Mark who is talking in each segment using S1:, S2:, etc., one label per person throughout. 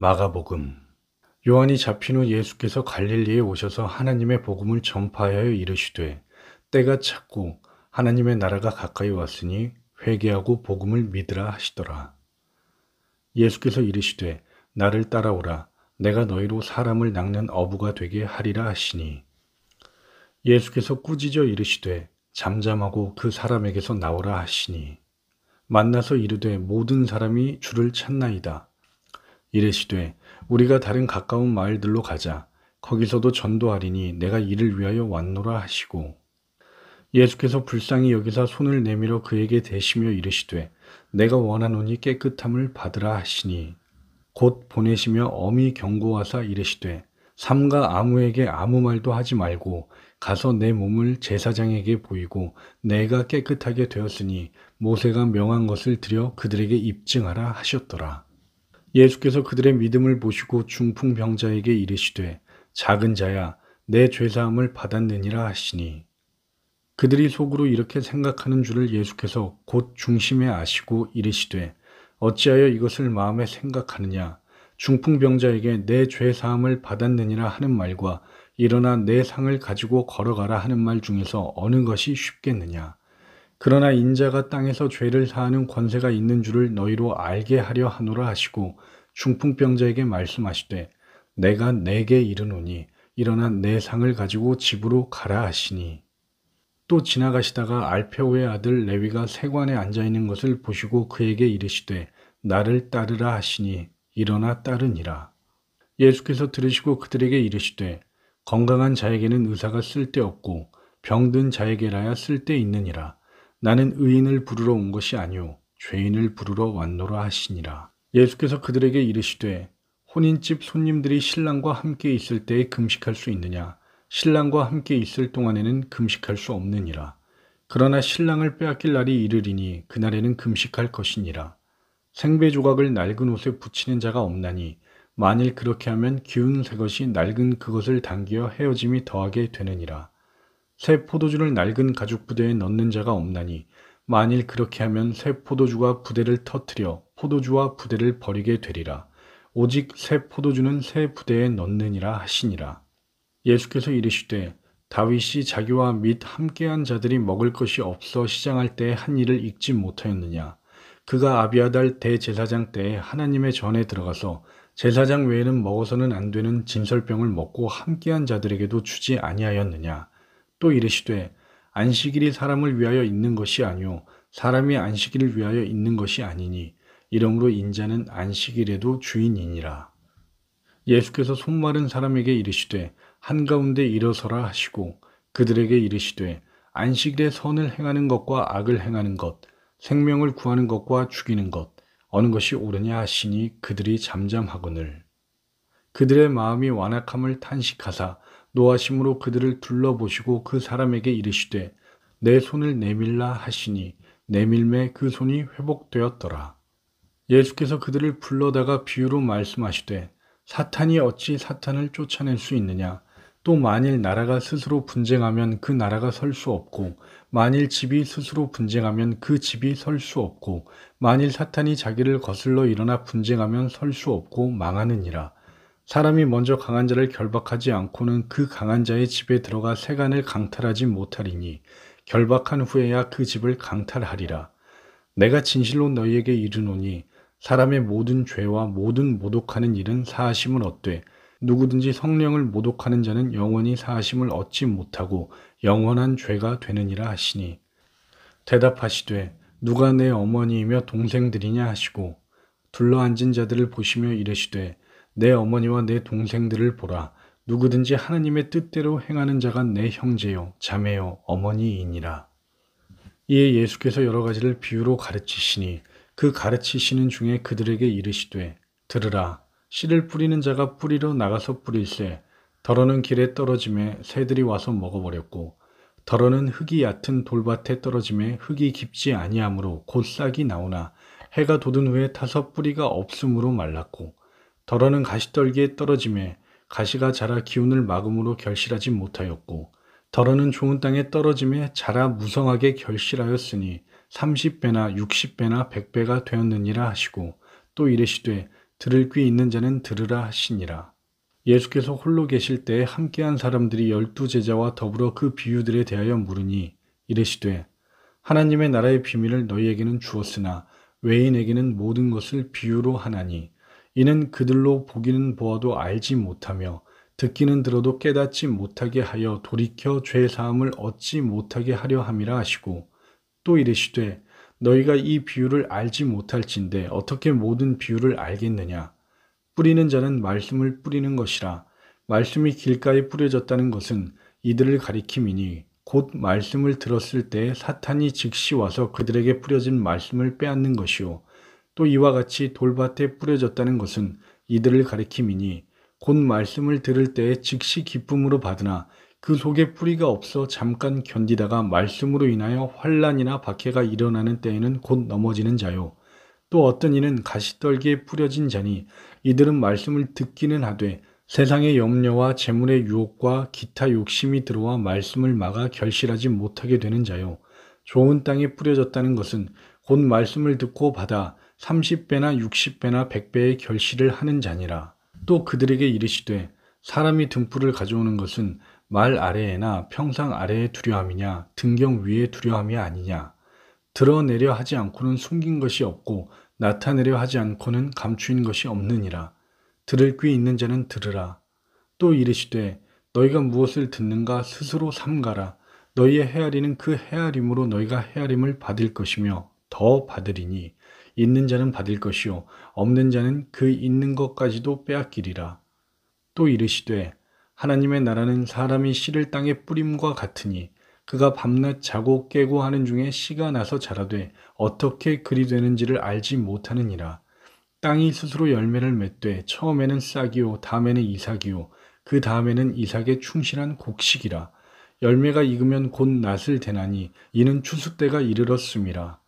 S1: 마가복음. 요한이 잡힌 후 예수께서 갈릴리에 오셔서 하나님의 복음을 전파하여 이르시되 때가 찼고 하나님의 나라가 가까이 왔으니 회개하고 복음을 믿으라 하시더라. 예수께서 이르시되 나를 따라오라. 내가 너희로 사람을 낚는 어부가 되게 하리라 하시니, 예수께서 꾸짖어 이르시되 잠잠하고 그 사람에게서 나오라 하시니, 만나서 이르되 모든 사람이 주를 찾나이다. 이르시되 우리가 다른 가까운 마을들로 가자. 거기서도 전도하리니 내가 이를 위하여 왔노라 하시고, 예수께서 불쌍히 여기사 손을 내밀어 그에게 대시며 이르시되 내가 원하노니 깨끗함을 받으라 하시니, 곧 보내시며 엄히 경고하사 이르시되 삼가 아무에게 아무 말도 하지 말고 가서 내 몸을 제사장에게 보이고 내가 깨끗하게 되었으니 모세가 명한 것을 드려 그들에게 입증하라 하셨더라. 예수께서 그들의 믿음을 보시고 중풍병자에게 이르시되 작은 자야 내 죄사함을 받았느니라 하시니, 그들이 속으로 이렇게 생각하는 줄을 예수께서 곧 중심에 아시고 이르시되 어찌하여 이것을 마음에 생각하느냐. 중풍병자에게 내 죄사함을 받았느니라 하는 말과 일어나 내 상을 가지고 걸어가라 하는 말 중에서 어느 것이 쉽겠느냐. 그러나 인자가 땅에서 죄를 사하는 권세가 있는 줄을 너희로 알게 하려 하노라 하시고, 중풍병자에게 말씀하시되 내가 내게 이르노니 일어나 내 상을 가지고 집으로 가라 하시니, 또 지나가시다가 알페오의 아들 레위가 세관에 앉아 있는 것을 보시고 그에게 이르시되 나를 따르라 하시니 일어나 따르니라. 예수께서 들으시고 그들에게 이르시되 건강한 자에게는 의사가 쓸데없고 병든 자에게라야 쓸데있느니라. 나는 의인을 부르러 온 것이 아니오 죄인을 부르러 왔노라 하시니라. 예수께서 그들에게 이르시되 혼인집 손님들이 신랑과 함께 있을 때에 금식할 수 있느냐. 신랑과 함께 있을 동안에는 금식할 수 없느니라. 그러나 신랑을 빼앗길 날이 이르리니 그날에는 금식할 것이니라. 생배 조각을 낡은 옷에 붙이는 자가 없나니 만일 그렇게 하면 기운 새 것이 낡은 그것을 당기어 헤어짐이 더하게 되느니라. 새 포도주를 낡은 가죽 부대에 넣는 자가 없나니 만일 그렇게 하면 새 포도주가 부대를 터뜨려 포도주와 부대를 버리게 되리라. 오직 새 포도주는 새 부대에 넣느니라 하시니라. 예수께서 이르시되 다윗이 자기와 및 함께한 자들이 먹을 것이 없어 시장할 때에 한 일을 읽지 못하였느냐. 그가 아비아달 대제사장 때에 하나님의 전에 들어가서 제사장 외에는 먹어서는 안 되는 진설병을 먹고 함께한 자들에게도 주지 아니하였느냐. 또 이르시되 안식일이 사람을 위하여 있는 것이 아니오 사람이 안식일을 위하여 있는 것이 아니니 이러므로 인자는 안식일에도 주인이니라. 예수께서 손마른 사람에게 이르시되 한가운데 일어서라 하시고 그들에게 이르시되 안식일에 선을 행하는 것과 악을 행하는 것, 생명을 구하는 것과 죽이는 것 어느 것이 옳으냐 하시니 그들이 잠잠하거늘, 그들의 마음이 완악함을 탄식하사 노하심으로 그들을 둘러보시고 그 사람에게 이르시되 내 손을 내밀라 하시니 내밀매 그 손이 회복되었더라. 예수께서 그들을 불러다가 비유로 말씀하시되 사탄이 어찌 사탄을 쫓아낼 수 있느냐. 또 만일 나라가 스스로 분쟁하면 그 나라가 설 수 없고 만일 집이 스스로 분쟁하면 그 집이 설 수 없고 만일 사탄이 자기를 거슬러 일어나 분쟁하면 설 수 없고 망하느니라. 사람이 먼저 강한 자를 결박하지 않고는 그 강한 자의 집에 들어가 세간을 강탈하지 못하리니 결박한 후에야 그 집을 강탈하리라. 내가 진실로 너희에게 이르노니 사람의 모든 죄와 모든 모독하는 일은 사하심을 얻되 누구든지 성령을 모독하는 자는 영원히 사하심을 얻지 못하고 영원한 죄가 되느니라 하시니, 대답하시되 누가 내 어머니이며 동생들이냐 하시고 둘러앉은 자들을 보시며 이르시되 내 어머니와 내 동생들을 보라. 누구든지 하나님의 뜻대로 행하는 자가 내 형제요 자매요 어머니이니라. 이에 예수께서 여러 가지를 비유로 가르치시니 그 가르치시는 중에 그들에게 이르시되 들으라. 씨를 뿌리는 자가 뿌리러 나가서 뿌릴새 덜어는 길에 떨어짐에 새들이 와서 먹어버렸고 덜어는 흙이 얕은 돌밭에 떨어짐에 흙이 깊지 아니하므로 곧 싹이 나오나 해가 돋은 후에 타서 뿌리가 없음으로 말랐고 덜어는 가시떨기에 떨어짐에 가시가 자라 기운을 막음으로 결실하지 못하였고 덜어는 좋은 땅에 떨어짐에 자라 무성하게 결실하였으니 30배나 60배나 100배가 되었느니라 하시고 또 이르시되 들을 귀 있는 자는 들으라 하시니라. 예수께서 홀로 계실 때에 함께한 사람들이 12제자와 더불어 그 비유들에 대하여 물으니 이르시되 하나님의 나라의 비밀을 너희에게는 주었으나 외인에게는 모든 것을 비유로 하나니 이는 그들로 보기는 보아도 알지 못하며 듣기는 들어도 깨닫지 못하게 하여 돌이켜 죄 사함을 얻지 못하게 하려 함이라 하시고 또 이르시되 너희가 이 비유를 알지 못할진대 어떻게 모든 비유를 알겠느냐. 뿌리는 자는 말씀을 뿌리는 것이라. 말씀이 길가에 뿌려졌다는 것은 이들을 가리킴이니 곧 말씀을 들었을 때에 사탄이 즉시 와서 그들에게 뿌려진 말씀을 빼앗는 것이요. 또 이와 같이 돌밭에 뿌려졌다는 것은 이들을 가리킴이니 곧 말씀을 들을 때에 즉시 기쁨으로 받으나 그 속에 뿌리가 없어 잠깐 견디다가 말씀으로 인하여 환난이나 박해가 일어나는 때에는 곧 넘어지는 자요. 또 어떤 이는 가시떨기에 뿌려진 자니 이들은 말씀을 듣기는 하되 세상의 염려와 재물의 유혹과 기타 욕심이 들어와 말씀을 막아 결실하지 못하게 되는 자요. 좋은 땅에 뿌려졌다는 것은 곧 말씀을 듣고 받아 30배나 60배나 100배의 결실을 하는 자니라. 또 그들에게 이르시되 사람이 등불을 가져오는 것은 말 아래에나 평상 아래에 두려함이냐 등경 위에 두려함이 아니냐. 드러내려 하지 않고는 숨긴 것이 없고 나타내려 하지 않고는 감추인 것이 없느니라. 들을 귀 있는 자는 들으라. 또 이르시되 너희가 무엇을 듣는가 스스로 삼가라. 너희의 헤아리는 그 헤아림으로 너희가 헤아림을 받을 것이며 더 받으리니 있는 자는 받을 것이요 없는 자는 그 있는 것까지도 빼앗기리라. 또 이르시되 하나님의 나라는 사람이 씨를 땅에 뿌림과 같으니 그가 밤낮 자고 깨고 하는 중에 씨가 나서 자라되 어떻게 그리 되는지를 알지 못하느니라. 땅이 스스로 열매를 맺되 처음에는 싹이요 다음에는 이삭이요 그 다음에는 이삭의 충실한 곡식이라. 열매가 익으면 곧 낫을 대나니 이는 추수 때가 이르렀음이라.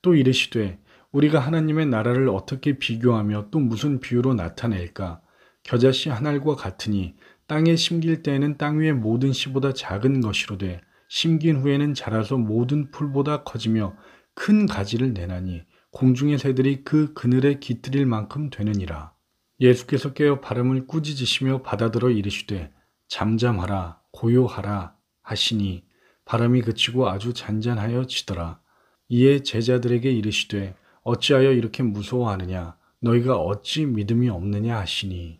S1: 또 이르시되 우리가 하나님의 나라를 어떻게 비교하며 또 무슨 비유로 나타낼까. 겨자씨 한 알과 같으니 땅에 심길 때에는 땅 위의 모든 씨보다 작은 것이로되 심긴 후에는 자라서 모든 풀보다 커지며 큰 가지를 내나니 공중의 새들이 그 그늘에 깃들일 만큼 되느니라. 예수께서 깨어 발음을 꾸짖으시며 받아들어 이르시되 잠잠하라 고요하라 하시니 바람이 그치고 아주 잔잔하여 지더라. 이에 제자들에게 이르시되 어찌하여 이렇게 무서워하느냐 너희가 어찌 믿음이 없느냐 하시니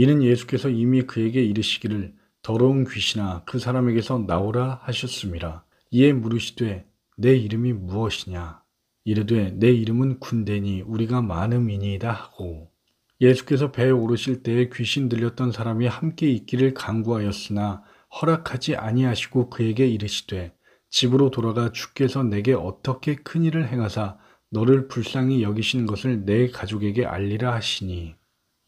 S1: 이는 예수께서 이미 그에게 이르시기를 더러운 귀신아 그 사람에게서 나오라 하셨음이라. 이에 물으시되 내 이름이 무엇이냐. 이르되 내 이름은 군대니 우리가 많음이니이다 하고 예수께서 배에 오르실 때에 귀신 들렸던 사람이 함께 있기를 간구하였으나 허락하지 아니하시고 그에게 이르시되 집으로 돌아가 주께서 내게 어떻게 큰 일을 행하사 너를 불쌍히 여기신 것을 내 가족에게 알리라 하시니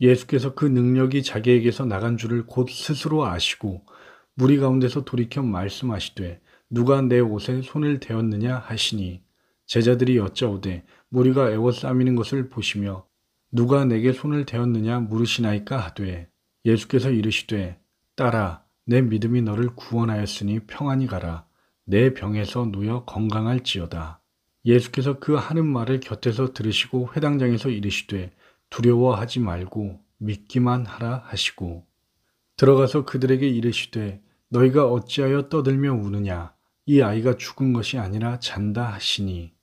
S1: 예수께서 그 능력이 자기에게서 나간 줄을 곧 스스로 아시고 무리 가운데서 돌이켜 말씀하시되 누가 내 옷에 손을 대었느냐 하시니 제자들이 여짜오되 무리가 애워싸미는 것을 보시며 누가 내게 손을 대었느냐 물으시나이까 하되 예수께서 이르시되 딸아 내 믿음이 너를 구원하였으니 평안히 가라. 내 병에서 누여 건강할지어다. 예수께서 그 하는 말을 곁에서 들으시고 회당장에서 이르시되 두려워하지 말고 믿기만 하라 하시고 들어가서 그들에게 이르시되 너희가 어찌하여 떠들며 우느냐. 이 아이가 죽은 것이 아니라 잔다 하시니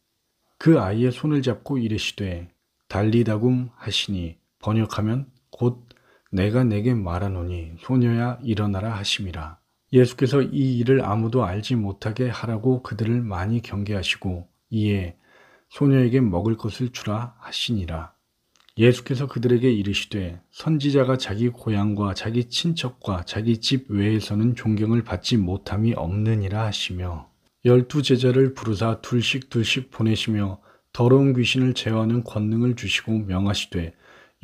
S1: 그 아이의 손을 잡고 이르시되 달리다굼 하시니 번역하면 곧 내가 내게 말하노니 소녀야 일어나라 하심이라. 예수께서 이 일을 아무도 알지 못하게 하라고 그들을 많이 경계하시고 이에 소녀에게 먹을 것을 주라 하시니라. 예수께서 그들에게 이르시되 선지자가 자기 고향과 자기 친척과 자기 집 외에서는 존경을 받지 못함이 없느니라 하시며 12제자를 부르사 둘씩 보내시며 더러운 귀신을 제어하는 권능을 주시고 명하시되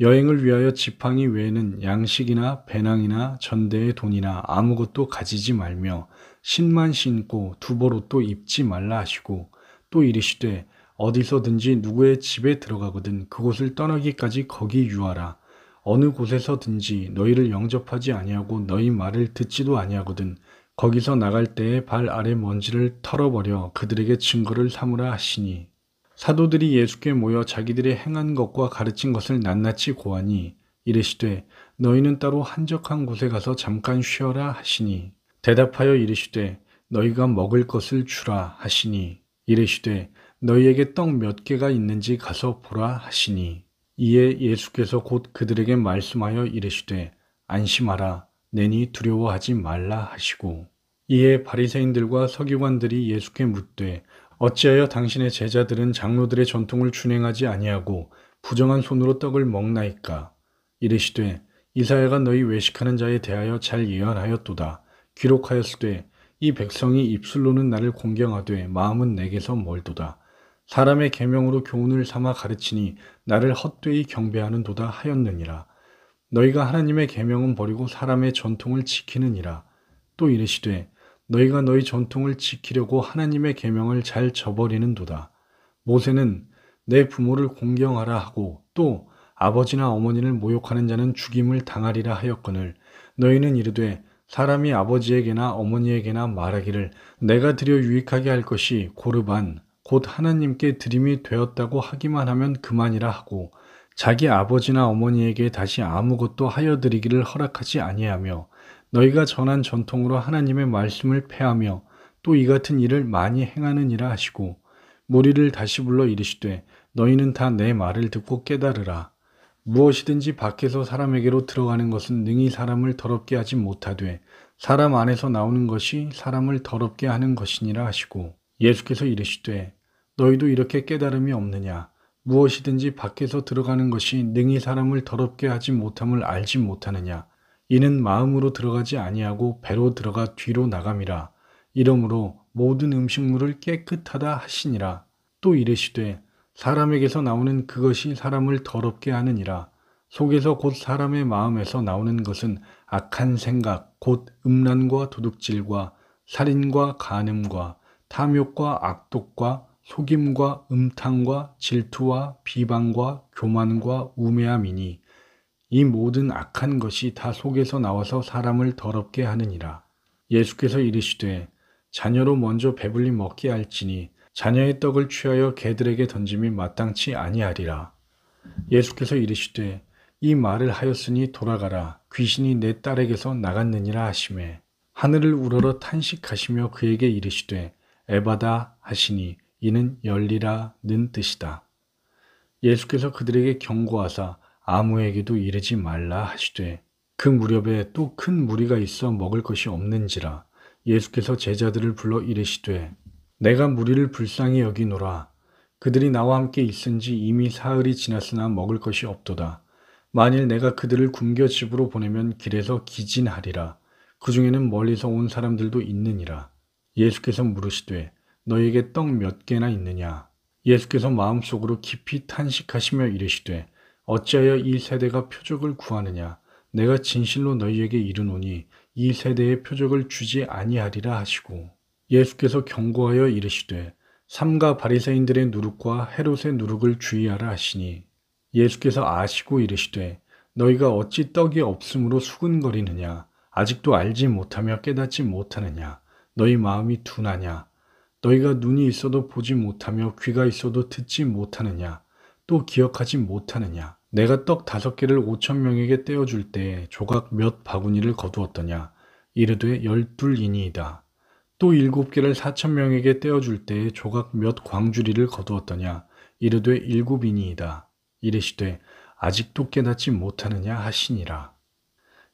S1: 여행을 위하여 지팡이 외에는 양식이나 배낭이나 전대의 돈이나 아무것도 가지지 말며 신만 신고 두벌옷도 입지 말라 하시고 또 이르시되 어디서든지 누구의 집에 들어가거든 그곳을 떠나기까지 거기 유하라. 어느 곳에서든지 너희를 영접하지 아니하고 너희 말을 듣지도 아니하거든 거기서 나갈 때에 발 아래 먼지를 털어버려 그들에게 증거를 삼으라 하시니 사도들이 예수께 모여 자기들이 행한 것과 가르친 것을 낱낱이 고하니 이르시되 너희는 따로 한적한 곳에 가서 잠깐 쉬어라 하시니 대답하여 이르시되 너희가 먹을 것을 주라 하시니 이르시되 너희에게 떡 몇 개가 있는지 가서 보라 하시니 이에 예수께서 곧 그들에게 말씀하여 이르시되 안심하라 내니 두려워하지 말라 하시고 이에 바리새인들과 서기관들이 예수께 묻되 어찌하여 당신의 제자들은 장로들의 전통을 준행하지 아니하고 부정한 손으로 떡을 먹나이까 이르시되 이사야가 너희 외식하는 자에 대하여 잘 예언하였도다. 기록하였으되 이 백성이 입술로는 나를 공경하되 마음은 내게서 멀도다. 사람의 계명으로 교훈을 삼아 가르치니 나를 헛되이 경배하는도다 하였느니라. 너희가 하나님의 계명은 버리고 사람의 전통을 지키느니라. 또 이르시되 너희가 너희 전통을 지키려고 하나님의 계명을 잘 저버리는도다. 모세는 내 부모를 공경하라 하고 또 아버지나 어머니를 모욕하는 자는 죽임을 당하리라 하였거늘 너희는 이르되 사람이 아버지에게나 어머니에게나 말하기를 내가 드려 유익하게 할 것이 고르반 곧 하나님께 드림이 되었다고 하기만 하면 그만이라 하고 자기 아버지나 어머니에게 다시 아무것도 하여 드리기를 허락하지 아니하며 너희가 전한 전통으로 하나님의 말씀을 폐하며 또 이 같은 일을 많이 행하느니라 하시고 무리를 다시 불러 이르시되 너희는 다 내 말을 듣고 깨달으라. 무엇이든지 밖에서 사람에게로 들어가는 것은 능히 사람을 더럽게 하지 못하되 사람 안에서 나오는 것이 사람을 더럽게 하는 것이니라 하시고 예수께서 이르시되 너희도 이렇게 깨달음이 없느냐 무엇이든지 밖에서 들어가는 것이 능히 사람을 더럽게 하지 못함을 알지 못하느냐 이는 마음으로 들어가지 아니하고 배로 들어가 뒤로 나감이라 이러므로 모든 음식물을 깨끗하다 하시니라. 또 이르시되 사람에게서 나오는 그것이 사람을 더럽게 하느니라. 속에서 곧 사람의 마음에서 나오는 것은 악한 생각, 곧 음란과 도둑질과 살인과 간음과 탐욕과 악독과 속임과 음탕과 질투와 비방과 교만과 우매함이니 이 모든 악한 것이 다 속에서 나와서 사람을 더럽게 하느니라. 예수께서 이르시되 자녀로 먼저 배불리 먹게 할지니 자녀의 떡을 취하여 개들에게 던짐이 마땅치 아니하리라. 예수께서 이르시되 이 말을 하였으니 돌아가라. 귀신이 내 딸에게서 나갔느니라 하시매 하늘을 우러러 탄식하시며 그에게 이르시되 에바다 하시니 이는 열리라는 뜻이다. 예수께서 그들에게 경고하사 아무에게도 이르지 말라 하시되 그 무렵에 또 큰 무리가 있어 먹을 것이 없는지라. 예수께서 제자들을 불러 이르시되 내가 무리를 불쌍히 여기노라. 그들이 나와 함께 있은지 이미 사흘이 지났으나 먹을 것이 없도다. 만일 내가 그들을 굶겨 집으로 보내면 길에서 기진하리라. 그 중에는 멀리서 온 사람들도 있느니라. 예수께서 물으시되 너희에게 떡 몇 개나 있느냐. 예수께서 마음속으로 깊이 탄식하시며 이르시되 어찌하여 이 세대가 표적을 구하느냐. 내가 진실로 너희에게 이르노니 이 세대에 표적을 주지 아니하리라 하시고 예수께서 경고하여 이르시되 삼가 바리새인들의 누룩과 헤롯의 누룩을 주의하라 하시니 예수께서 아시고 이르시되 너희가 어찌 떡이 없으므로 수근거리느냐. 아직도 알지 못하며 깨닫지 못하느냐. 너희 마음이 둔하냐. 너희가 눈이 있어도 보지 못하며 귀가 있어도 듣지 못하느냐. 또 기억하지 못하느냐. 내가 떡 5개를 5,000명에게 떼어줄 때에 조각 몇 바구니를 거두었더냐. 이르되 12이니이다. 또 7개를 4,000명에게 떼어줄 때에 조각 몇 광주리를 거두었더냐. 이르되 7이니이다. 이르시되 아직도 깨닫지 못하느냐 하시니라.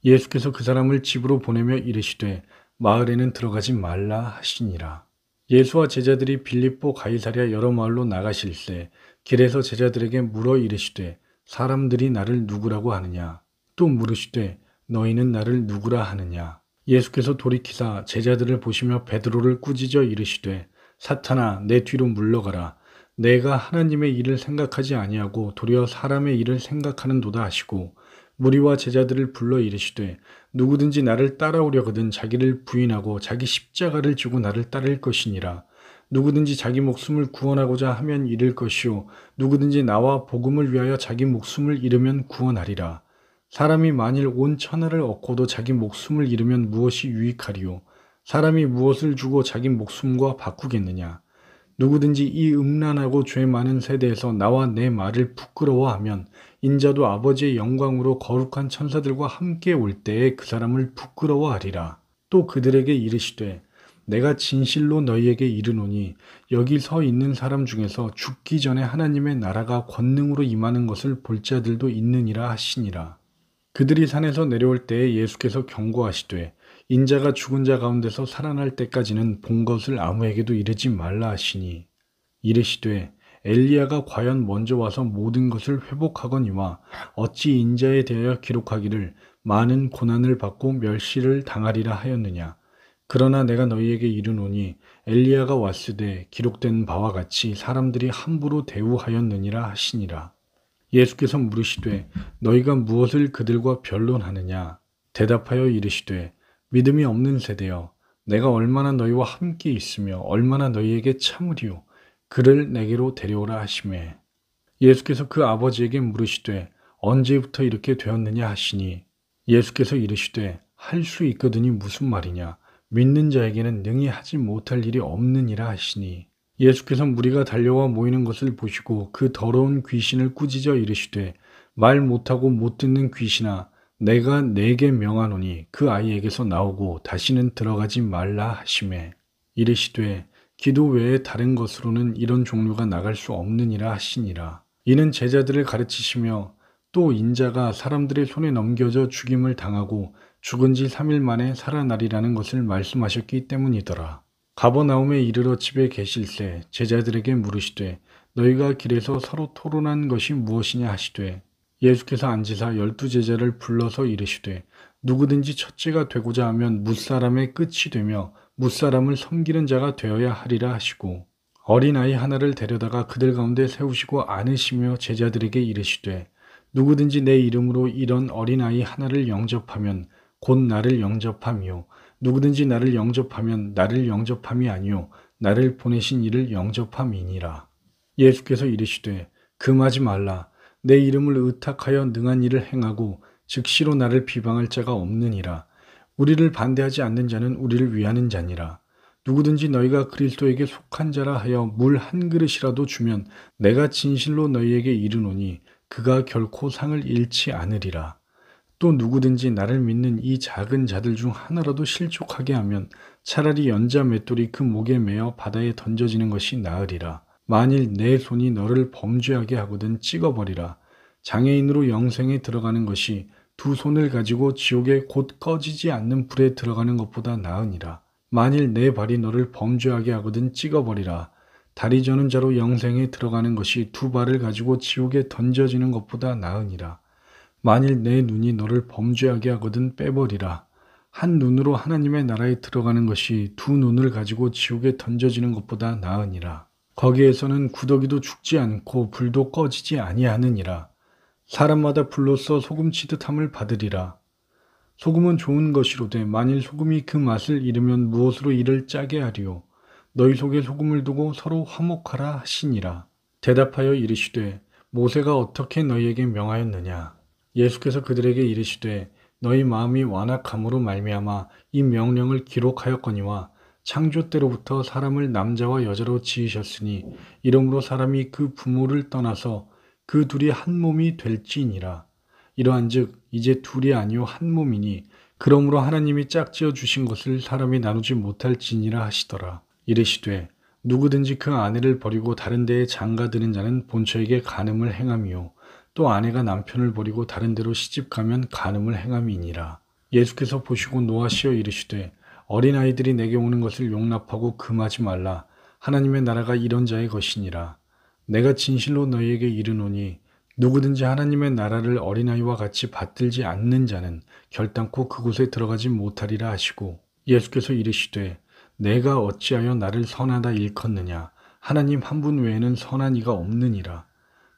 S1: 예수께서 그 사람을 집으로 보내며 이르시되 마을에는 들어가지 말라 하시니라. 예수와 제자들이 빌립보 가이사랴 여러 마을로 나가실새 길에서 제자들에게 물어 이르시되 사람들이 나를 누구라고 하느냐. 또 물으시되 너희는 나를 누구라 하느냐. 예수께서 돌이키사 제자들을 보시며 베드로를 꾸짖어 이르시되 사탄아 내 뒤로 물러가라. 내가 하나님의 일을 생각하지 아니하고 도리어 사람의 일을 생각하는도다 하시고 무리와 제자들을 불러 이르시되 누구든지 나를 따라오려거든 자기를 부인하고 자기 십자가를 지고 나를 따를 것이니라. 누구든지 자기 목숨을 구원하고자 하면 잃을 것이요 누구든지 나와 복음을 위하여 자기 목숨을 잃으면 구원하리라. 사람이 만일 온 천하를 얻고도 자기 목숨을 잃으면 무엇이 유익하리요. 사람이 무엇을 주고 자기 목숨과 바꾸겠느냐. 누구든지 이 음란하고 죄 많은 세대에서 나와 내 말을 부끄러워하면 인자도 아버지의 영광으로 거룩한 천사들과 함께 올 때에 그 사람을 부끄러워하리라. 또 그들에게 이르시되 내가 진실로 너희에게 이르노니 여기 서 있는 사람 중에서 죽기 전에 하나님의 나라가 권능으로 임하는 것을 볼 자들도 있느니라 하시니라. 그들이 산에서 내려올 때에 예수께서 경고하시되 인자가 죽은 자 가운데서 살아날 때까지는 본 것을 아무에게도 이르지 말라 하시니 이르시되 엘리야가 과연 먼저 와서 모든 것을 회복하거니와 어찌 인자에 대하여 기록하기를 많은 고난을 받고 멸시를 당하리라 하였느냐. 그러나 내가 너희에게 이르노니 엘리야가 왔으되 기록된 바와 같이 사람들이 함부로 대우하였느니라 하시니라. 예수께서 물으시되 너희가 무엇을 그들과 변론하느냐. 대답하여 이르시되 믿음이 없는 세대여 내가 얼마나 너희와 함께 있으며 얼마나 너희에게 참으리요. 그를 내게로 데려오라 하시매 예수께서 그 아버지에게 물으시되 언제부터 이렇게 되었느냐 하시니 예수께서 이르시되 할 수 있거든이 무슨 말이냐. 믿는 자에게는 능히 하지 못할 일이 없느니라 하시니 예수께서 무리가 달려와 모이는 것을 보시고 그 더러운 귀신을 꾸짖어 이르시되 말 못하고 못 듣는 귀신아 내가 네게 명하노니 그 아이에게서 나오고 다시는 들어가지 말라 하시매 이르시되 기도 외에 다른 것으로는 이런 종류가 나갈 수 없느니라 하시니라. 이는 제자들을 가르치시며 또 인자가 사람들의 손에 넘겨져 죽임을 당하고 죽은 지 3일 만에 살아나리라는 것을 말씀하셨기 때문이더라. 가버나움에 이르러 집에 계실새 제자들에게 물으시되 너희가 길에서 서로 토론한 것이 무엇이냐 하시되 예수께서 앉으사 12제자를 불러서 이르시되 누구든지 첫째가 되고자 하면 뭇사람의 끝이 되며 뭇사람을 섬기는 자가 되어야 하리라 하시고 어린아이 하나를 데려다가 그들 가운데 세우시고 안으시며 제자들에게 이르시되 누구든지 내 이름으로 이런 어린아이 하나를 영접하면 곧 나를 영접함이요 누구든지 나를 영접하면 나를 영접함이 아니요 나를 보내신 이를 영접함이니라. 예수께서 이르시되 금하지 말라. 내 이름을 의탁하여 능한 일을 행하고 즉시로 나를 비방할 자가 없느니라. 우리를 반대하지 않는 자는 우리를 위하는 자니라. 누구든지 너희가 그리스도에게 속한 자라 하여 물 한 그릇이라도 주면 내가 진실로 너희에게 이르노니 그가 결코 상을 잃지 않으리라. 또 누구든지 나를 믿는 이 작은 자들 중 하나라도 실족하게 하면 차라리 연자 맷돌이 그 목에 매어 바다에 던져지는 것이 나으리라. 만일 내 손이 너를 범죄하게 하거든 찍어버리라. 장애인으로 영생에 들어가는 것이 두 손을 가지고 지옥에 곧 꺼지지 않는 불에 들어가는 것보다 나으니라. 만일 내 발이 너를 범죄하게 하거든 찍어버리라. 다리 저는 자로 영생에 들어가는 것이 두 발을 가지고 지옥에 던져지는 것보다 나으니라. 만일 내 눈이 너를 범죄하게 하거든 빼버리라. 한 눈으로 하나님의 나라에 들어가는 것이 두 눈을 가지고 지옥에 던져지는 것보다 나으니라. 거기에서는 구더기도 죽지 않고 불도 꺼지지 아니하느니라. 사람마다 불로써 소금치듯함을 받으리라. 소금은 좋은 것이로되 만일 소금이 그 맛을 잃으면 무엇으로 이를 짜게 하리요. 너희 속에 소금을 두고 서로 화목하라 하시니라. 대답하여 이르시되 모세가 어떻게 너희에게 명하였느냐. 예수께서 그들에게 이르시되 너희 마음이 완악함으로 말미암아 이 명령을 기록하였거니와 창조 때로부터 사람을 남자와 여자로 지으셨으니 이러므로 사람이 그 부모를 떠나서 그 둘이 한 몸이 될지니라. 이러한즉 이제 둘이 아니요 한 몸이니 그러므로 하나님이 짝지어 주신 것을 사람이 나누지 못할지니라 하시더라. 이르시되 누구든지 그 아내를 버리고 다른 데에 장가드는 자는 본처에게 간음을 행함이요 또 아내가 남편을 버리고 다른 데로 시집가면 간음을 행함이니라. 예수께서 보시고 노하시어 이르시되 어린아이들이 내게 오는 것을 용납하고 금하지 말라. 하나님의 나라가 이런 자의 것이니라. 내가 진실로 너희에게 이르노니 누구든지 하나님의 나라를 어린아이와 같이 받들지 않는 자는 결단코 그곳에 들어가지 못하리라 하시고 예수께서 이르시되 내가 어찌하여 나를 선하다 일컫느냐. 하나님 한 분 외에는 선한 이가 없느니라.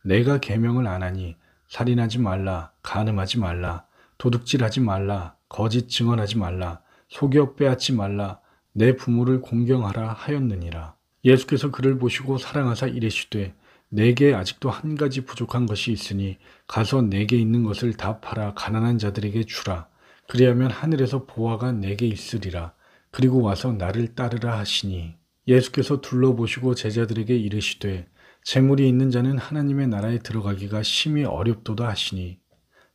S1: 내가 계명을 안 하니 살인하지 말라, 간음하지 말라, 도둑질하지 말라, 거짓 증언하지 말라, 속여 빼앗지 말라, 내 부모를 공경하라 하였느니라. 예수께서 그를 보시고 사랑하사 이르시되 내게 아직도 한 가지 부족한 것이 있으니 가서 내게 있는 것을 다 팔아 가난한 자들에게 주라. 그리하면 하늘에서 보화가 내게 있으리라. 그리고 와서 나를 따르라 하시니 예수께서 둘러보시고 제자들에게 이르시되 재물이 있는 자는 하나님의 나라에 들어가기가 심히 어렵도다 하시니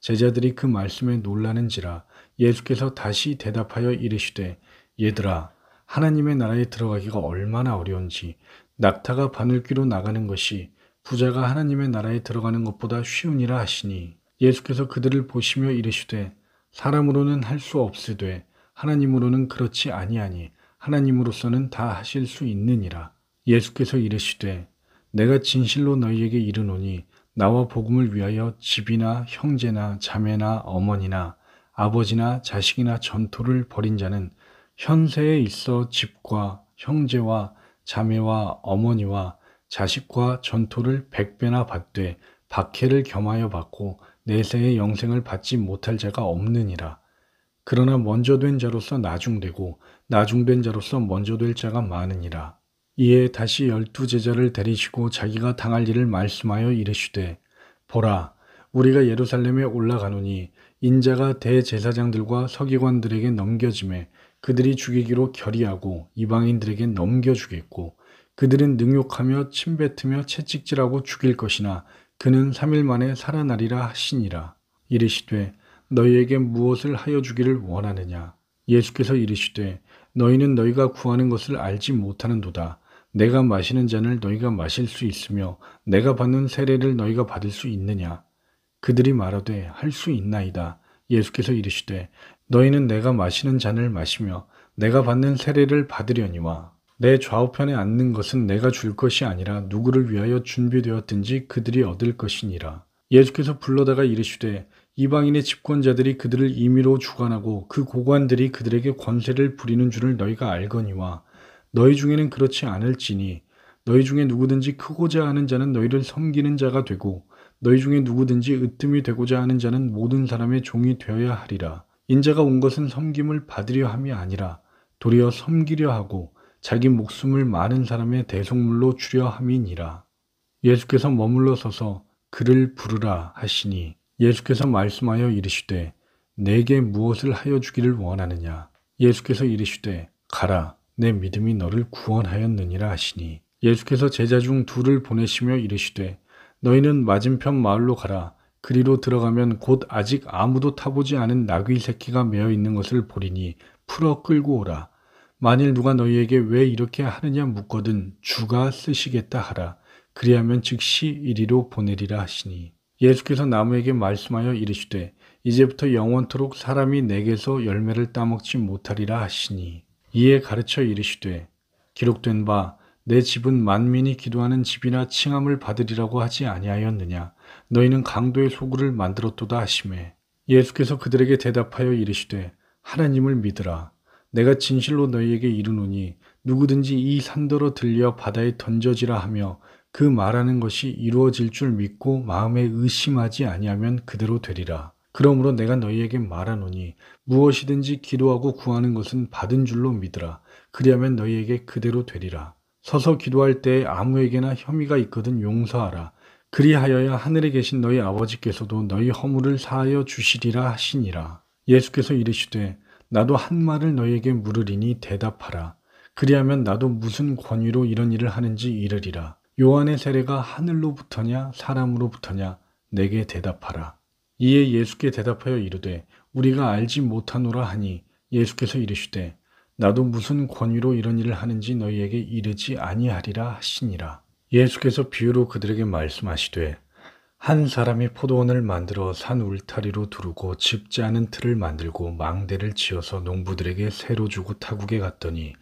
S1: 제자들이 그 말씀에 놀라는지라. 예수께서 다시 대답하여 이르시되 얘들아, 하나님의 나라에 들어가기가 얼마나 어려운지 낙타가 바늘귀로 나가는 것이 부자가 하나님의 나라에 들어가는 것보다 쉬우니라 하시니 예수께서 그들을 보시며 이르시되 사람으로는 할 수 없으되 하나님으로는 그렇지 아니하니 하나님으로서는 다 하실 수 있느니라. 예수께서 이르시되 내가 진실로 너희에게 이르노니 나와 복음을 위하여 집이나 형제나 자매나 어머니나 아버지나 자식이나 전토를 벌인 자는 현세에 있어 집과 형제와 자매와 어머니와 자식과 전토를 100배나 받되 박해를 겸하여 받고 내세의 영생을 받지 못할 자가 없느니라. 그러나 먼저 된 자로서 나중되고 나중된 자로서 먼저 될 자가 많으니라. 이에 다시 12제자를 데리시고 자기가 당할 일을 말씀하여 이르시되 보라, 우리가 예루살렘에 올라가노니 인자가 대제사장들과 서기관들에게 넘겨짐에 그들이 죽이기로 결의하고 이방인들에게 넘겨주겠고 그들은 능욕하며 침뱉으며 채찍질하고 죽일 것이나 그는 3일 만에 살아나리라 하시니라. 이르시되 너희에게 무엇을 하여 주기를 원하느냐? 예수께서 이르시되 너희는 너희가 구하는 것을 알지 못하는도다. 내가 마시는 잔을 너희가 마실 수 있으며 내가 받는 세례를 너희가 받을 수 있느냐? 그들이 말하되 할 수 있나이다. 예수께서 이르시되 너희는 내가 마시는 잔을 마시며 내가 받는 세례를 받으려니와 내 좌우편에 앉는 것은 내가 줄 것이 아니라 누구를 위하여 준비되었든지 그들이 얻을 것이니라. 예수께서 불러다가 이르시되 이방인의 집권자들이 그들을 임의로 주관하고 그 고관들이 그들에게 권세를 부리는 줄을 너희가 알거니와 너희 중에는 그렇지 않을지니 너희 중에 누구든지 크고자 하는 자는 너희를 섬기는 자가 되고 너희 중에 누구든지 으뜸이 되고자 하는 자는 모든 사람의 종이 되어야 하리라. 인자가 온 것은 섬김을 받으려 함이 아니라 도리어 섬기려 하고 자기 목숨을 많은 사람의 대속물로 주려 함이니라. 예수께서 머물러 서서 그를 부르라 하시니 예수께서 말씀하여 이르시되 내게 무엇을 하여 주기를 원하느냐? 예수께서 이르시되 가라, 내 믿음이 너를 구원하였느니라 하시니 예수께서 제자 중 둘을 보내시며 이르시되 너희는 맞은편 마을로 가라. 그리로 들어가면 곧 아직 아무도 타보지 않은 나귀 새끼가 메어 있는 것을 보리니 풀어 끌고 오라. 만일 누가 너희에게 왜 이렇게 하느냐 묻거든 주가 쓰시겠다 하라. 그리하면 즉시 이리로 보내리라 하시니 예수께서 나무에게 말씀하여 이르시되 이제부터 영원토록 사람이 내게서 열매를 따먹지 못하리라 하시니 이에 가르쳐 이르시되 기록된 바 내 집은 만민이 기도하는 집이나 칭함을 받으리라고 하지 아니하였느냐. 너희는 강도의 소굴을 만들었도다 하시매 예수께서 그들에게 대답하여 이르시되 하나님을 믿으라. 내가 진실로 너희에게 이르노니 누구든지 이 산더러 들려 바다에 던져지라 하며 그 말하는 것이 이루어질 줄 믿고 마음에 의심하지 아니하면 그대로 되리라. 그러므로 내가 너희에게 말하노니 무엇이든지 기도하고 구하는 것은 받은 줄로 믿으라. 그리하면 너희에게 그대로 되리라. 서서 기도할 때에 아무에게나 혐의가 있거든 용서하라. 그리하여야 하늘에 계신 너희 아버지께서도 너희 허물을 사하여 주시리라 하시니라. 예수께서 이르시되 나도 한 말을 너희에게 물으리니 대답하라. 그리하면 나도 무슨 권위로 이런 일을 하는지 이르리라. 요한의 세례가 하늘로부터냐 사람으로부터냐 내게 대답하라. 이에 예수께 대답하여 이르되 우리가 알지 못하노라 하니 예수께서 이르시되 나도 무슨 권위로 이런 일을 하는지 너희에게 이르지 아니하리라 하시니라. 예수께서 비유로 그들에게 말씀하시되 한 사람이 포도원을 만들어 산 울타리로 두르고 집 짜는 틀을 만들고 망대를 지어서 농부들에게 새로 주고 타국에 갔더니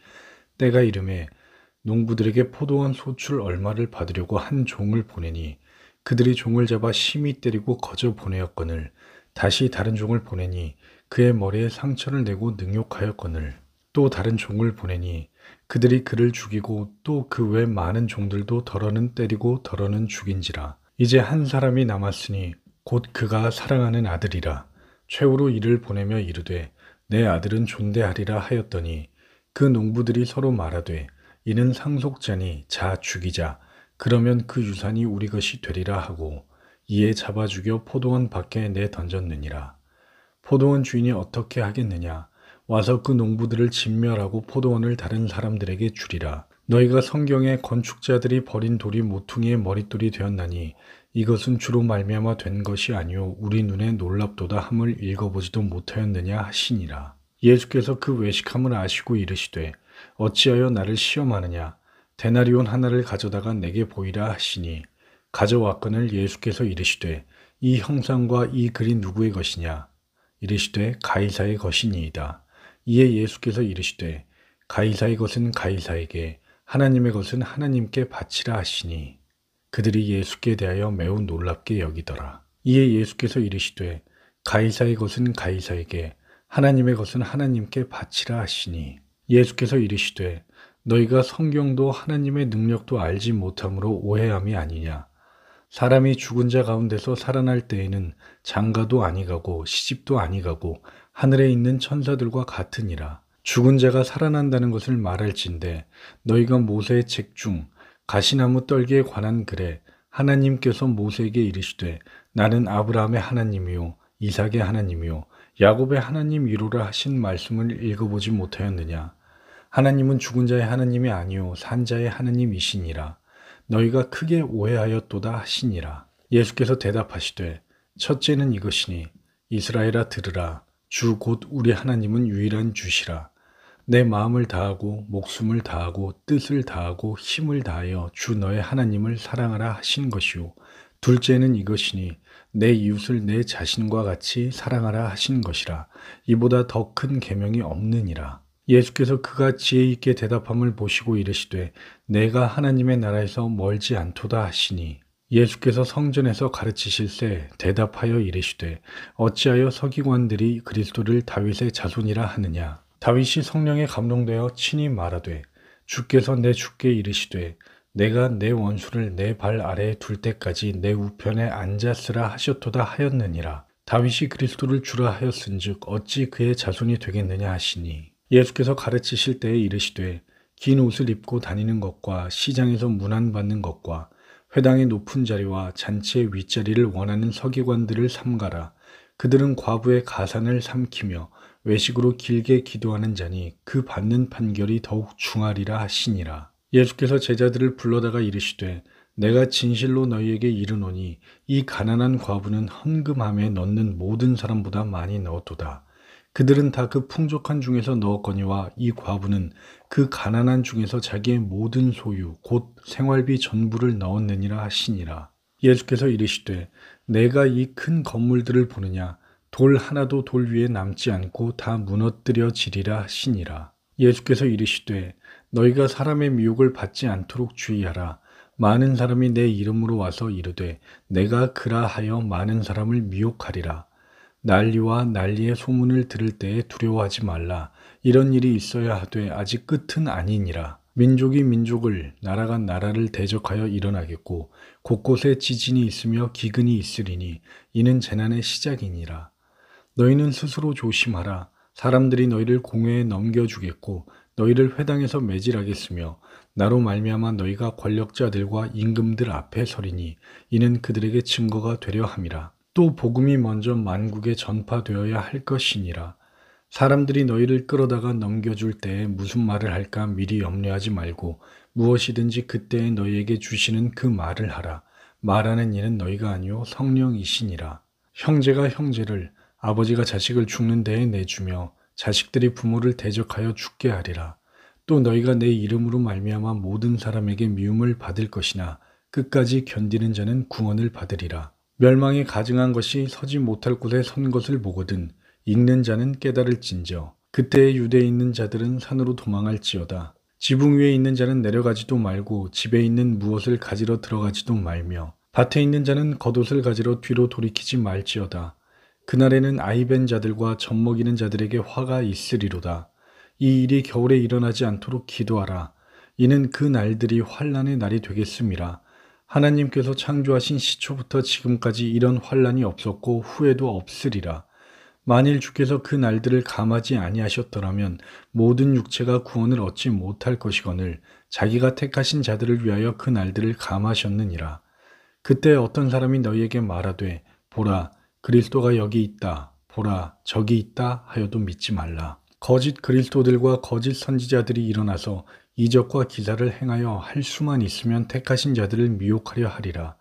S1: 때가 이르매 농부들에게 포도원 소출 얼마를 받으려고 한 종을 보내니 그들이 종을 잡아 심히 때리고 거저 보내었거늘 다시 다른 종을 보내니 그의 머리에 상처를 내고 능욕하였거늘 또 다른 종을 보내니 그들이 그를 죽이고 또 그 외 많은 종들도 덜어는 때리고 덜어는 죽인지라. 이제 한 사람이 남았으니 곧 그가 사랑하는 아들이라. 최후로 이를 보내며 이르되 내 아들은 존대하리라 하였더니 그 농부들이 서로 말하되 이는 상속자니 자 죽이자. 그러면 그 유산이 우리 것이 되리라 하고 이에 잡아 죽여 포도원 밖에 내 던졌느니라. 포도원 주인이 어떻게 하겠느냐? 와서 그 농부들을 진멸하고 포도원을 다른 사람들에게 주리라. 너희가 성경에 건축자들이 버린 돌이 모퉁이의 머릿돌이 되었나니 이것은 주로 말미암아 된 것이 아니요 우리 눈에 놀랍도다 함을 읽어보지도 못하였느냐 하시니라. 예수께서 그 외식함을 아시고 이르시되 어찌하여 나를 시험하느냐 데나리온 하나를 가져다가 내게 보이라 하시니 가져왔거늘 예수께서 이르시되 이 형상과 이 글이 누구의 것이냐 이르시되 가이사의 것이니이다. 이에 예수께서 이르시되 가이사의 것은 가이사에게 하나님의 것은 하나님께 바치라 하시니 그들이 예수께 대하여 매우 놀랍게 여기더라. 이에 예수께서 이르시되 가이사의 것은 가이사에게 하나님의 것은 하나님께 바치라 하시니 예수께서 이르시되 너희가 성경도 하나님의 능력도 알지 못함으로 오해함이 아니냐. 사람이 죽은 자 가운데서 살아날 때에는 장가도 아니가고 시집도 아니가고 하늘에 있는 천사들과 같으니라. 죽은 자가 살아난다는 것을 말할진대 너희가 모세의 책 중 가시나무 떨기에 관한 글에 하나님께서 모세에게 이르시되 나는 아브라함의 하나님이요 이삭의 하나님이요 야곱의 하나님이로라 하신 말씀을 읽어보지 못하였느냐. 하나님은 죽은 자의 하나님이 아니요 산 자의 하나님이시니라. 너희가 크게 오해하였도다 하시니라. 예수께서 대답하시되 첫째는 이것이니 이스라엘아 들으라. 주 곧 우리 하나님은 유일한 주시라. 내 마음을 다하고 목숨을 다하고 뜻을 다하고 힘을 다하여 주 너의 하나님을 사랑하라 하신 것이요. 둘째는 이것이니 내 이웃을 내 자신과 같이 사랑하라 하신 것이라. 이보다 더 큰 계명이 없느니라. 예수께서 그가 지혜 있게 대답함을 보시고 이르시되 내가 하나님의 나라에서 멀지 않도다 하시니 예수께서 성전에서 가르치실새 대답하여 이르시되 어찌하여 서기관들이 그리스도를 다윗의 자손이라 하느냐. 다윗이 성령에 감동되어 친히 말하되 주께서 내 주께 이르시되 내가 내 원수를 내 발 아래에 둘 때까지 내 우편에 앉았으라 하셨도다 하였느니라. 다윗이 그리스도를 주라 하였은즉 어찌 그의 자손이 되겠느냐 하시니 예수께서 가르치실 때에 이르시되 긴 옷을 입고 다니는 것과 시장에서 문안받는 것과 회당의 높은 자리와 잔치의 윗자리를 원하는 서기관들을 삼가라. 그들은 과부의 가산을 삼키며 외식으로 길게 기도하는 자니 그 받는 판결이 더욱 중하리라 하시니라. 예수께서 제자들을 불러다가 이르시되 내가 진실로 너희에게 이르노니 이 가난한 과부는 헌금함에 넣는 모든 사람보다 많이 넣었도다. 그들은 다 그 풍족한 중에서 넣었거니와 이 과부는 그 가난한 중에서 자기의 모든 소유 곧 생활비 전부를 넣었느니라 하시니라. 예수께서 이르시되 내가 이 큰 건물들을 보느냐 돌 하나도 돌 위에 남지 않고 다 무너뜨려지리라 하시니라. 예수께서 이르시되 너희가 사람의 미혹을 받지 않도록 주의하라. 많은 사람이 내 이름으로 와서 이르되 내가 그라 하여 많은 사람을 미혹하리라. 난리와 난리의 소문을 들을 때에 두려워하지 말라. 이런 일이 있어야 하되 아직 끝은 아니니라. 민족이 민족을 나라가 나라를 대적하여 일어나겠고 곳곳에 지진이 있으며 기근이 있으리니 이는 재난의 시작이니라. 너희는 스스로 조심하라. 사람들이 너희를 공회에 넘겨주겠고 너희를 회당에서 매질하겠으며 나로 말미암아 너희가 권력자들과 임금들 앞에 서리니 이는 그들에게 증거가 되려 함이라. 또 복음이 먼저 만국에 전파되어야 할 것이니라. 사람들이 너희를 끌어다가 넘겨줄 때에 무슨 말을 할까 미리 염려하지 말고 무엇이든지 그때에 너희에게 주시는 그 말을 하라. 말하는 이는 너희가 아니요 성령이시니라. 형제가 형제를 아버지가 자식을 죽는 데에 내주며 자식들이 부모를 대적하여 죽게 하리라. 또 너희가 내 이름으로 말미암아 모든 사람에게 미움을 받을 것이나 끝까지 견디는 자는 구원을 받으리라. 멸망에 가증한 것이 서지 못할 곳에 선 것을 보거든 읽는 자는 깨달을진저 그때에 유대에 있는 자들은 산으로 도망할지어다. 지붕 위에 있는 자는 내려가지도 말고 집에 있는 무엇을 가지러 들어가지도 말며 밭에 있는 자는 겉옷을 가지러 뒤로 돌이키지 말지어다. 그날에는 아이벤 자들과 젖먹이는 자들에게 화가 있으리로다. 이 일이 겨울에 일어나지 않도록 기도하라. 이는 그 날들이 환난의 날이 되겠음이라. 하나님께서 창조하신 시초부터 지금까지 이런 환난이 없었고 후에도 없으리라. 만일 주께서 그 날들을 감하지 아니하셨더라면 모든 육체가 구원을 얻지 못할 것이거늘 자기가 택하신 자들을 위하여 그 날들을 감하셨느니라. 그때 어떤 사람이 너희에게 말하되 보라 그리스도가 여기 있다 보라 저기 있다 하여도 믿지 말라. 거짓 그리스도들과 거짓 선지자들이 일어나서 이적과 기사를 행하여 할 수만 있으면 택하신 자들을 미혹하려 하리라.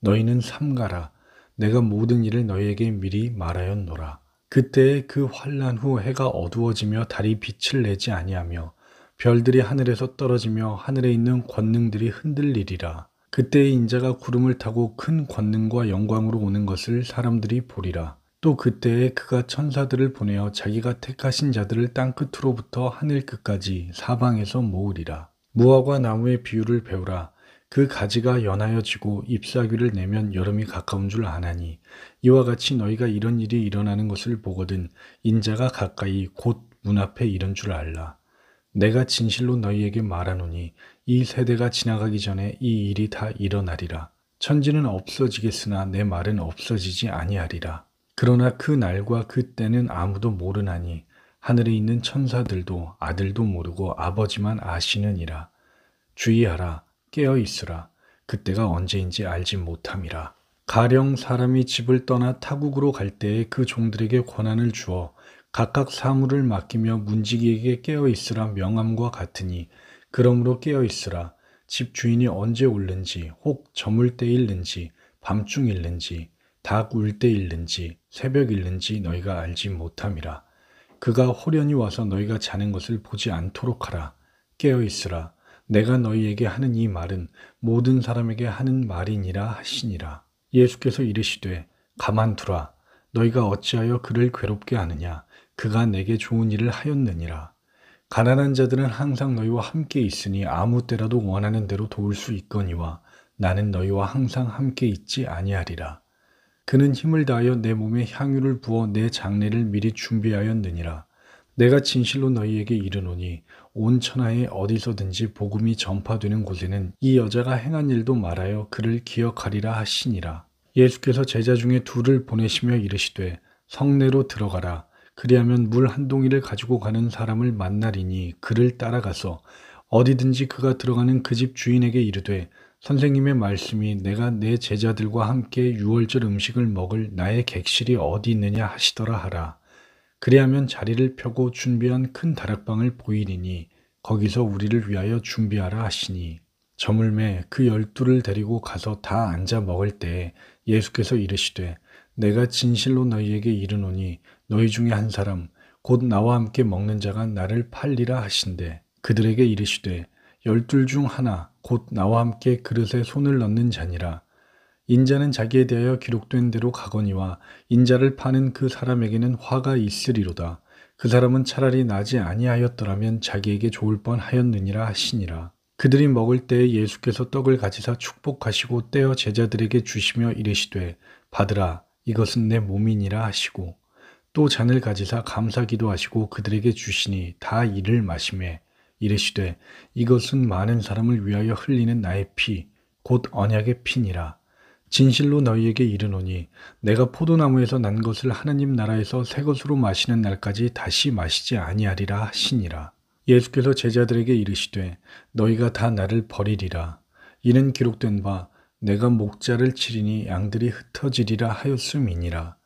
S1: 너희는 삼가라. 내가 모든 일을 너희에게 미리 말하였노라. 그때에 그 환난 후 해가 어두워지며 달이 빛을 내지 아니하며 별들이 하늘에서 떨어지며 하늘에 있는 권능들이 흔들리리라. 그때에 인자가 구름을 타고 큰 권능과 영광으로 오는 것을 사람들이 보리라. 또 그때에 그가 천사들을 보내어 자기가 택하신 자들을 땅끝으로부터 하늘 끝까지 사방에서 모으리라. 무화과 나무의 비유를 배우라. 그 가지가 연하여 지고 잎사귀를 내면 여름이 가까운 줄 아나니 이와 같이 너희가 이런 일이 일어나는 것을 보거든 인자가 가까이 곧 문 앞에 이른 줄 알라. 내가 진실로 너희에게 말하노니 이 세대가 지나가기 전에 이 일이 다 일어나리라. 천지는 없어지겠으나 내 말은 없어지지 아니하리라. 그러나 그 날과 그 때는 아무도 모르나니 하늘에 있는 천사들도 아들도 모르고 아버지만 아시느니라. 주의하라. 깨어 있으라. 그때가 언제인지 알지 못함이라. 가령 사람이 집을 떠나 타국으로 갈 때에 그 종들에게 권한을 주어 각각 사물을 맡기며 문지기에게 깨어 있으라 명함과 같으니 그러므로 깨어 있으라. 집 주인이 언제 올는지 혹 저물 때 일는지 밤중 일는지 닭 울 때 일는지 새벽 일는지 너희가 알지 못함이라. 그가 호련히 와서 너희가 자는 것을 보지 않도록 하라. 깨어 있으라. 내가 너희에게 하는 이 말은 모든 사람에게 하는 말이니라 하시니라. 예수께서 이르시되 가만두라. 너희가 어찌하여 그를 괴롭게 하느냐. 그가 내게 좋은 일을 하였느니라. 가난한 자들은 항상 너희와 함께 있으니 아무 때라도 원하는 대로 도울 수 있거니와 나는 너희와 항상 함께 있지 아니하리라. 그는 힘을 다하여 내 몸에 향유를 부어 내 장례를 미리 준비하였느니라. 내가 진실로 너희에게 이르노니 온 천하에 어디서든지 복음이 전파되는 곳에는 이 여자가 행한 일도 말하여 그를 기억하리라 하시니라. 예수께서 제자 중에 둘을 보내시며 이르시되 성내로 들어가라. 그리하면 물 한 동이를 가지고 가는 사람을 만나리니 그를 따라가서 어디든지 그가 들어가는 그 집 주인에게 이르되 선생님의 말씀이 내가 내 제자들과 함께 유월절 음식을 먹을 나의 객실이 어디 있느냐 하시더라 하라. 그리하면 자리를 펴고 준비한 큰 다락방을 보이리니 거기서 우리를 위하여 준비하라 하시니 저물매 그 12를 데리고 가서 다 앉아 먹을 때에 예수께서 이르시되 내가 진실로 너희에게 이르노니 너희 중에 한 사람 곧 나와 함께 먹는 자가 나를 팔리라 하신대 그들에게 이르시되 12 중 하나 곧 나와 함께 그릇에 손을 넣는 자니라. 인자는 자기에 대하여 기록된 대로 가거니와 인자를 파는 그 사람에게는 화가 있으리로다. 그 사람은 차라리 나지 아니하였더라면 자기에게 좋을 뻔하였느니라 하시니라. 그들이 먹을 때에 예수께서 떡을 가지사 축복하시고 떼어 제자들에게 주시며 이르시되 받으라 이것은 내 몸이니라 하시고 또 잔을 가지사 감사기도 하시고 그들에게 주시니 다 이를 마시매 이르시되 이것은 많은 사람을 위하여 흘리는 나의 피 곧 언약의 피니라. 진실로 너희에게 이르노니 내가 포도나무에서 난 것을 하나님 나라에서 새 것으로 마시는 날까지 다시 마시지 아니하리라 하시니라. 예수께서 제자들에게 이르시되 너희가 다 나를 버리리라. 이는 기록된 바 내가 목자를 치리니 양들이 흩어지리라 하였음이니라.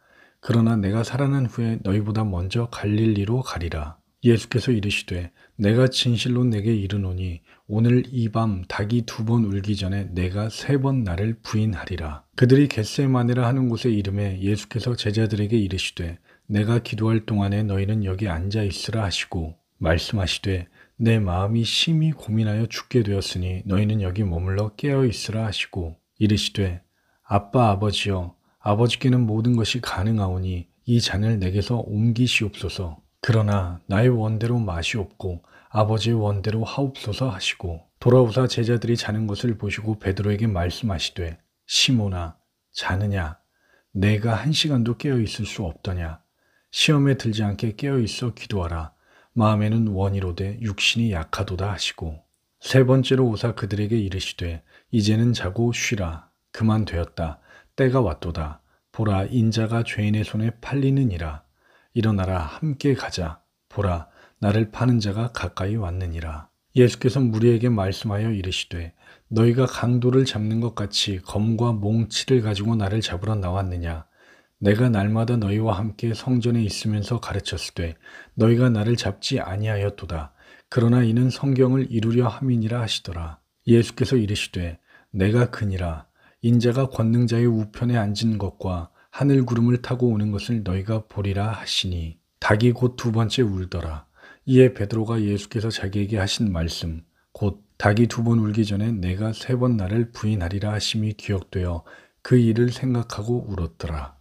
S1: 그러나 내가 살아난 후에 너희보다 먼저 갈릴리로 가리라. 예수께서 이르시되 내가 진실로 내게 이르노니 오늘 이 밤 닭이 2번 울기 전에 내가 3번 나를 부인하리라. 그들이 겟세마네라 하는 곳에 이름에 예수께서 제자들에게 이르시되 내가 기도할 동안에 너희는 여기 앉아 있으라 하시고 말씀하시되 내 마음이 심히 고민하여 죽게 되었으니 너희는 여기 머물러 깨어 있으라 하시고 이르시되 아빠 아버지여 아버지께는 모든 것이 가능하오니 이 잔을 내게서 옮기시옵소서. 그러나 나의 원대로 마시옵고 아버지의 원대로 하옵소서 하시고 돌아오사 제자들이 자는 것을 보시고 베드로에게 말씀하시되 시몬아 자느냐 내가 1시간도 깨어 있을 수 없더냐 시험에 들지 않게 깨어 있어 기도하라 마음에는 원이로되 육신이 약하도다 하시고 3번째로 오사 그들에게 이르시되 이제는 자고 쉬라 그만 되었다 때가 왔도다 보라 인자가 죄인의 손에 팔리느니라 일어나라 함께 가자 보라 나를 파는 자가 가까이 왔느니라. 예수께서 무리에게 말씀하여 이르시되 너희가 강도를 잡는 것 같이 검과 몽치를 가지고 나를 잡으러 나왔느냐 내가 날마다 너희와 함께 성전에 있으면서 가르쳤을 때 너희가 나를 잡지 아니하였도다. 그러나 이는 성경을 이루려 함이니라 하시더라. 예수께서 이르시되 내가 그니라. 인자가 권능자의 우편에 앉은 것과 하늘 구름을 타고 오는 것을 너희가 보리라 하시니 닭이 곧 두 번째 울더라. 이에 베드로가 예수께서 자기에게 하신 말씀 곧 닭이 두 번 울기 전에 내가 세 번 나를 부인하리라 하심이 기억되어 그 일을 생각하고 울었더라.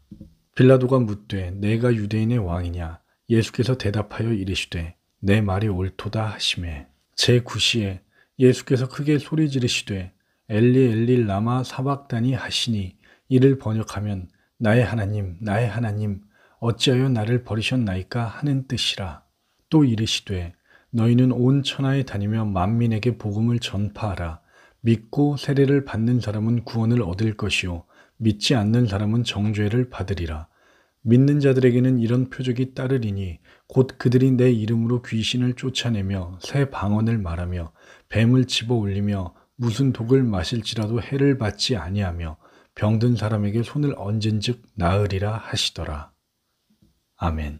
S1: 빌라도가 묻되 내가 유대인의 왕이냐? 예수께서 대답하여 이르시되 내 말이 옳도다 하시매 제9시에 예수께서 크게 소리 지르시되 엘리 엘리 라마 사박다니 하시니 이를 번역하면 나의 하나님 어찌하여 나를 버리셨나이까 하는 뜻이라. 또 이르시되 너희는 온 천하에 다니며 만민에게 복음을 전파하라. 믿고 세례를 받는 사람은 구원을 얻을 것이요 믿지 않는 사람은 정죄를 받으리라. 믿는 자들에게는 이런 표적이 따르리니 곧 그들이 내 이름으로 귀신을 쫓아내며 새 방언을 말하며 뱀을 집어 올리며 무슨 독을 마실지라도 해를 받지 아니하며 병든 사람에게 손을 얹은즉 나으리라 하시더라. 아멘.